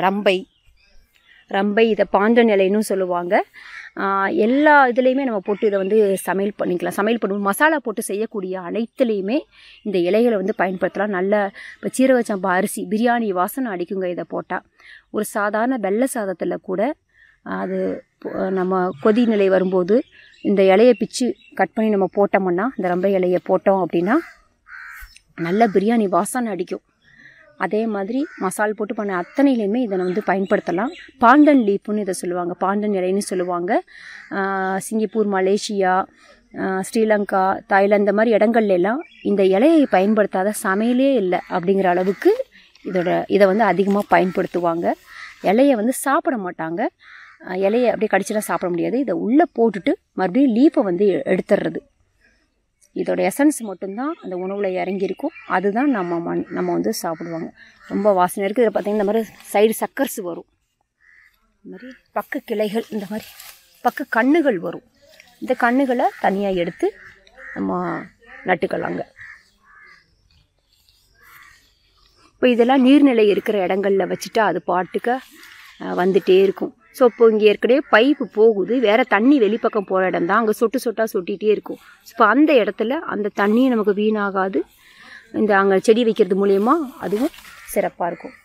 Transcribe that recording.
ரம்பை ரம்பை இதை பாண்டன் இலைன்னு சொல்லுவாங்க. எல்லா இதுலேயுமே நம்ம போட்டு இதை வந்து சமையல் பண்ணிக்கலாம். சமையல் பண்ணுவோம், மசாலா போட்டு செய்யக்கூடிய அனைத்துலேயுமே இந்த இலைகளை வந்து பயன்படுத்தலாம். நல்ல இப்போ சீரக சம்பா அரிசி பிரியாணி வாசனை அடிக்குங்க இதை போட்டால். ஒரு சாதாரண வெள்ளை சாதத்தில் கூட அது நம்ம கொதி நிலை வரும்போது இந்த இலையை பிச்சு கட் பண்ணி நம்ம போட்டோம்னா, இந்த ரம்பை இலையை போட்டோம் அப்படின்னா நல்ல பிரியாணி வாசனை அடிக்கும். அதே மாதிரி மசால் போட்டு பண்ண அத்தனையிலையுமே இதை வந்து பயன்படுத்தலாம். பாண்டன் லீஃப்னு இதை சொல்லுவாங்க, பாண்டன் இலைன்னு சொல்லுவாங்க. சிங்கப்பூர், மலேசியா, ஸ்ரீலங்கா, தாய்லாந்து இந்த மாதிரி இடங்கள்லாம் இந்த இலையை பயன்படுத்தாத சமையலே இல்லை அப்படிங்கிற அளவுக்கு இதை வந்து அதிகமாக பயன்படுத்துவாங்க. இலையை வந்து சாப்பிட மாட்டாங்க. இலையை அப்படியே கடிச்சுலாம் சாப்பிட முடியாது. இதை உள்ளே போட்டுட்டு மறுபடியும் லீஃபை வந்து எடுத்துடுறது. இதோட எசன்ஸ் மட்டும்தான் அந்த உணவில் இறங்கியிருக்கும். அதுதான் நம்ம வந்து சாப்பிடுவாங்க. ரொம்ப வாசனை இருக்குது. இதில் பார்த்திங்கன்னா இந்த மாதிரி சைடு சக்கர்ஸ் வரும், இந்த மாதிரி பக்க கிளைகள், இந்த மாதிரி பக்க கண்ணுகள் வரும். இந்த கண்ணுகளை தனியாக எடுத்து நம்ம நட்டுக்கலாங்க. இப்போ இதெல்லாம் நீர்நிலை இருக்கிற இடங்களில் வச்சுட்டா அது பாட்டுக்க வந்துகிட்டே இருக்கும். ஸோ இப்போ இங்கே ஏற்கனவே பைப்பு போகுது, வேறு தண்ணி வெளிப்பக்கம் போகிற இடம் தான், அங்கே சொட்டு சொட்டாக சொட்டிகிட்டே இருக்கும். இப்போ அந்த இடத்துல அந்த தண்ணியும் நமக்கு வீணாகாது. இந்த அங்கே செடி வைக்கிறது மூலயமா அதுவும் சிறப்பாக இருக்கும்.